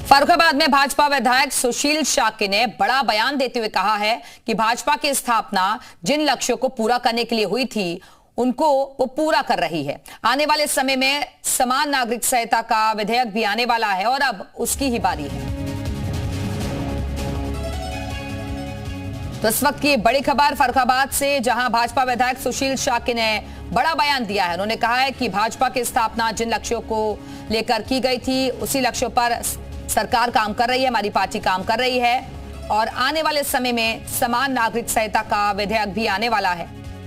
फर्रुखाबाद में भाजपा विधायक सुशील शाक्य ने बड़ा बयान देते हुए कहा है कि भाजपा की स्थापना जिन लक्ष्यों को पूरा करने के लिए हुई थी उनको वो पूरा कर रही है। आने वाले समय में समान नागरिक संहिता का विधेयक भी आने वाला है और अब उसकी ही बारी है। तो इस वक्त की बड़ी खबर फर्रुखाबाद से, जहां भाजपा विधायक सुशील शाक्य ने बड़ा बयान दिया है। उन्होंने कहा है कि भाजपा की स्थापना जिन लक्ष्यों को लेकर की गई थी उसी लक्ष्यों पर सरकार काम कर रही है, हमारी पार्टी काम कर रही है और आने वाले समय में समान नागरिक संहिता का विधेयक भी आने वाला है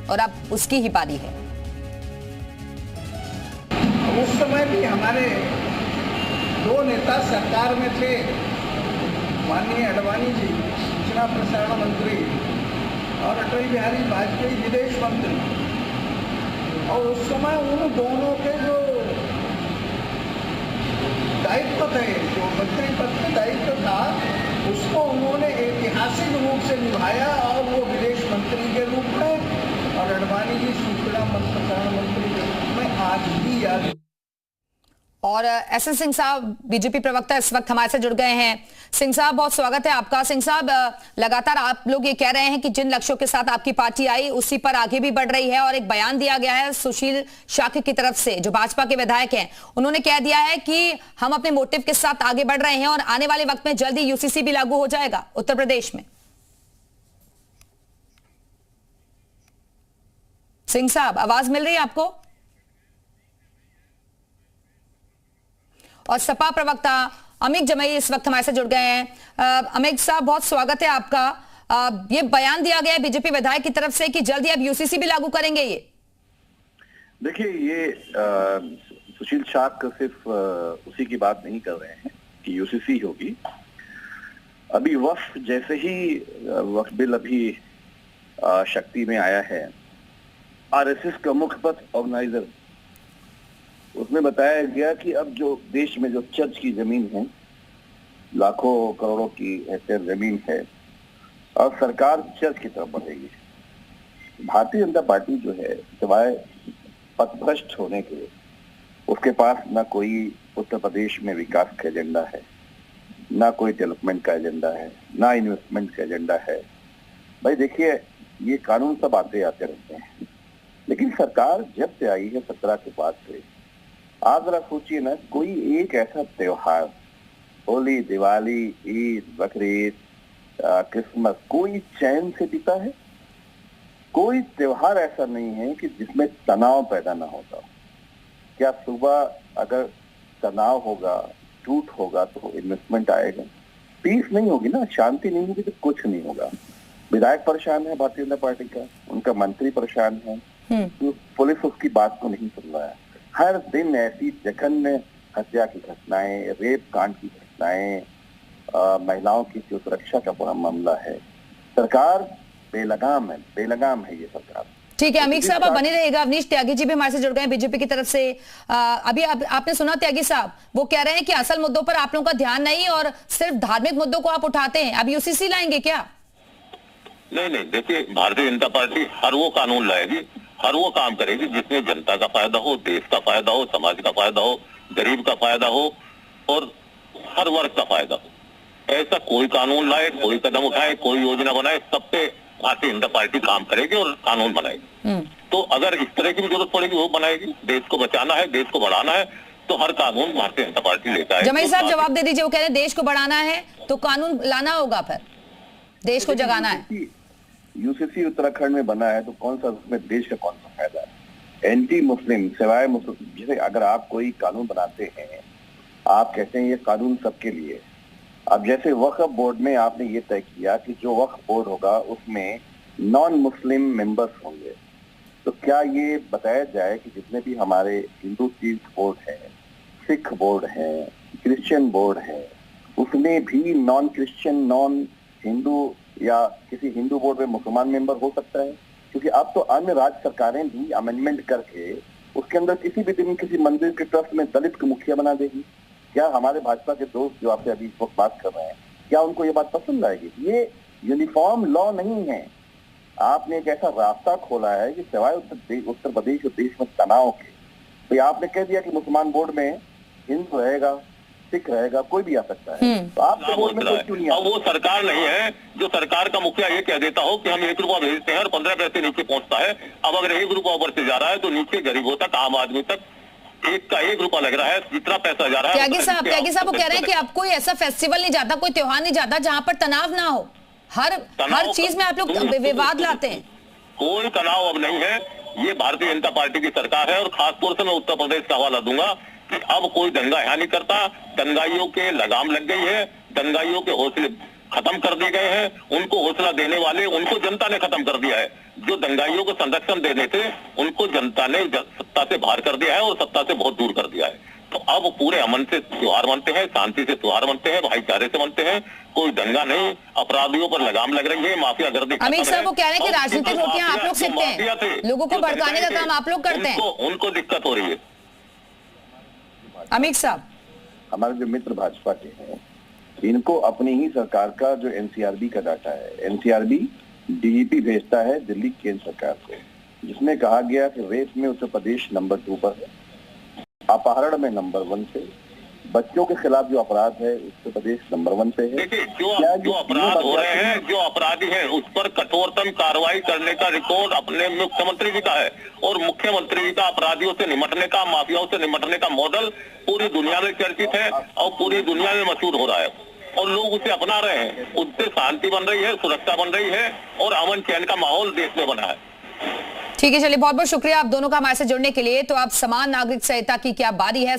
और अब उसकी ही बारी है। उस समय भी हमारे दो नेता सरकार में थे, माननीय अडवाणी जी सूचना प्रसारण मंत्री और अटल बिहारी वाजपेयी विदेश मंत्री, और उस समय उन दोनों के जो दायित्व थे, जो मंत्री पद का दायित्व था, उसको उन्होंने ऐतिहासिक रूप से निभाया और वो विदेश मंत्री के रूप में और अडवाणी जी सूचना प्रसारण मंत्री के रूप में आज भी याद। और एसएन सिंह साहब बीजेपी प्रवक्ता इस वक्त हमारे से जुड़ गए हैं। सिंह साहब, बहुत स्वागत है आपका। सिंह साहब, लगातार आप लोग ये कह रहे हैं कि जिन लक्ष्यों के साथ आपकी पार्टी आई उसी पर आगे भी बढ़ रही है और एक बयान दिया गया है सुशील शाक्य की तरफ से, जो भाजपा के विधायक हैं। उन्होंने कह दिया है कि हम अपने मोटिव के साथ आगे बढ़ रहे हैं और आने वाले वक्त में जल्दी यूसीसी भी लागू हो जाएगा उत्तर प्रदेश में। सिंह साहब, आवाज मिल रही है आपको? और सपा प्रवक्ता अमित जमई इस वक्त हमारे से जुड़ गए हैं। अमित साहब, बहुत स्वागत है आपका। ये बयान दिया गया है बीजेपी विधायक की तरफ से कि जल्दी अब यूसीसी भी लागू करेंगे। ये देखिए, ये सुशील शाक्य सिर्फ उसी की बात नहीं कर रहे हैं कि यूसीसी होगी। अभी वक्फ जैसे ही वक्फ बिल अभी शक्ति में आया है, आरएसएस का मुख्य पथ ऑर्गेनाइजर, उसमें बताया गया कि अब जो देश में जो चर्च की जमीन है, लाखों करोड़ों की हेक्टेयर जमीन है और सरकार चर्च की तरफ बढ़ेगी। भारतीय जनता पार्टी जो है, सिवाय पथभ्रष्ट होने के, उसके पास ना कोई उत्तर प्रदेश में विकास का एजेंडा है, ना कोई डेवलपमेंट का एजेंडा है, ना इन्वेस्टमेंट का एजेंडा है। भाई देखिए, ये कानून सब आते आते रहते हैं, लेकिन सरकार जब से आई है 17 के बाद से, आप जरा सोचिए ना, कोई एक ऐसा त्योहार, होली, दिवाली, ईद, बकरीद, क्रिसमस, कोई चैन से बीता है? कोई त्योहार ऐसा नहीं है कि जिसमें तनाव पैदा ना होता। क्या सुबह अगर तनाव होगा, टूट होगा, तो इन्वेस्टमेंट आएगा? पीस नहीं होगी ना, शांति नहीं होगी तो कुछ नहीं होगा। विधायक परेशान है भारतीय जनता पार्टी का, उनका मंत्री परेशान है, तो पुलिस उसकी बात को नहीं सुन रहा है। हर दिन ऐसी जघन्य हत्या की घटनाएं, रेप कांड की घटनाएं, महिलाओं की जो सुरक्षा का पूरा मामला है। सरकार बेलगाम है ये सरकार। ठीक है अमीर साहब, आप बने रहिएगा। अवनीश त्यागी जी भी हमारे से जुड़ गए हैं बीजेपी की तरफ से। अभी आपने सुना त्यागी साहब, वो कह रहे हैं कि असल मुद्दों पर आप लोगों का ध्यान नहीं और सिर्फ धार्मिक मुद्दों को आप उठाते हैं। अब यूसीसी लाएंगे क्या? नहीं, देखिए, भारतीय जनता पार्टी हर वो कानून लाएगी, हर वो काम करेगी जिसमें जनता का फायदा हो, देश का फायदा हो, समाज का फायदा हो, गरीब का फायदा हो और हर वर्ग का फायदा हो। ऐसा कोई कानून लाए, कोई कदम उठाए, कोई योजना बनाए, सब पे भारतीय जनता पार्टी काम करेगी और कानून बनाएगी। तो अगर इस तरह की भी जरूरत पड़ेगी वो बनाएगी। देश को बचाना है, देश को बढ़ाना है, तो हर कानून भारतीय जनता पार्टी लेकर आएगी। जमई साहब, जवाब दे दीजिए। वो कह रहे हैं देश को बढ़ाना है तो कानून लाना होगा, फिर देश को जगाना है। यूसीसी उत्तराखंड में बना है तो कौन सा उसमें देश का कौन सा फायदा है? एंटी मुस्लिम, सिवाय मुस्लिम, जैसे अगर आप कोई कानून बनाते हैं, आप कहते हैं ये कानून सबके लिए। अब जैसे वक्फ बोर्ड में आपने ये तय किया कि जो वक्फ बोर्ड होगा उसमें नॉन मुस्लिम मेंबर्स होंगे, तो क्या ये बताया जाए कि जितने भी हमारे हिंदू तीर्थ बोर्ड है, सिख बोर्ड है, क्रिश्चियन बोर्ड है, उसमें भी नॉन क्रिश्चियन, नॉन हिंदू या किसी हिंदू बोर्ड में मुसलमान मेंबर हो सकता है? क्योंकि अब तो अन्य राज्य सरकारें भी अमेंडमेंट करके उसके अंदर किसी भी दिन किसी मंदिर के ट्रस्ट में दलित को मुखिया बना देगी। क्या हमारे भाजपा के दोस्त जो आपसे अभी इस वक्त बात कर रहे हैं, क्या उनको ये बात पसंद आएगी? ये यूनिफॉर्म लॉ नहीं है। आपने एक ऐसा रास्ता खोला है कि सिवाय उत्तर प्रदेश और देश में तनाव के, तो आपने कह दिया कि मुसलमान बोर्ड में हिंदू रहेगा, सिख रहेगा, कोई भी आ सकता है। तो आपके वोट में कोई क्यों नहीं अब वो सरकार नहीं है जो सरकार का मुखिया ये कह देता हो कि हम 1 रुपया भेजते हैं और 15 पैसे नीचे पहुंचता है। अब अगर 1 रुपया ऊपर से जा रहा है तो नीचे गरीबों तक, आम आदमी तक 1 रुपया लग रहा है। जितना पैसा जा रहा है त्यागी साहब वो कह रहे हैं कि अब कोई ऐसा फेस्टिवल नहीं जाता, कोई त्योहार नहीं जाता जहां पर तनाव ना हो। हर चीज में आप लोग विवाद लाते हैं। कोई तनाव अब नहीं है। ये भारतीय जनता पार्टी की सरकार है और खासतौर से मैं उत्तर प्रदेश का हवाला दूंगा कि अब कोई दंगा यहाँ नहीं करता। दंगाइयों के लगाम लग गई है, दंगाइयों के हौसले खत्म कर दिए गए हैं। उनको हौसला देने वाले उनको जनता ने खत्म कर दिया है। जो दंगाइयों को संरक्षण देने थे उनको जनता ने सत्ता से बाहर कर दिया है और सत्ता से बहुत दूर कर दिया है। तो अब पूरे अमन से त्योहार मनते हैं, शांति से त्योहार मनते हैं, भाईचारे से मनते हैं। कोई दंगा नहीं, अपराधियों पर लगाम लग रही है, माफिया गर्दी। अमित साहब वो कह रहे हैं कि राजनीतिक रोटियां आप लोग सेकते हैं, लोगों को भड़काने का काम आप लोग करते हैं। उनको दिक्कत हो रही है। अमित साहब, हमारे जो मित्र भाजपा के हैं, इनको अपनी ही सरकार का जो एनसीआरबी का डाटा है, एनसीआरबी डीजीपी भेजता है दिल्ली केंद्र सरकार को, जिसमें कहा गया कि रेप में उत्तर प्रदेश नंबर 2 पर है, अपहरण में नंबर 1 से, बच्चों के खिलाफ जो अपराध है उत्तर प्रदेश नंबर 1 पे है। देखिए जो अपराध हो रहे हैं, जो अपराधी हैं, उस पर कठोरतम कार्रवाई करने का रिकॉर्ड अपने मुख्यमंत्री जी का है और मुख्यमंत्री जी का अपराधियों से निपटने का, माफियाओं से निपटने का मॉडल पूरी दुनिया में चर्चित है और पूरी दुनिया में मशहूर हो रहा है और लोग उसे अपना रहे हैं। उससे शांति बन रही है, सुरक्षा बन रही है और अमन चैन का माहौल देश में बना है। ठीक है, चलिए बहुत बहुत शुक्रिया आप दोनों का हमारे से जुड़ने के लिए। तो अब समान नागरिक संहिता की क्या बारी है।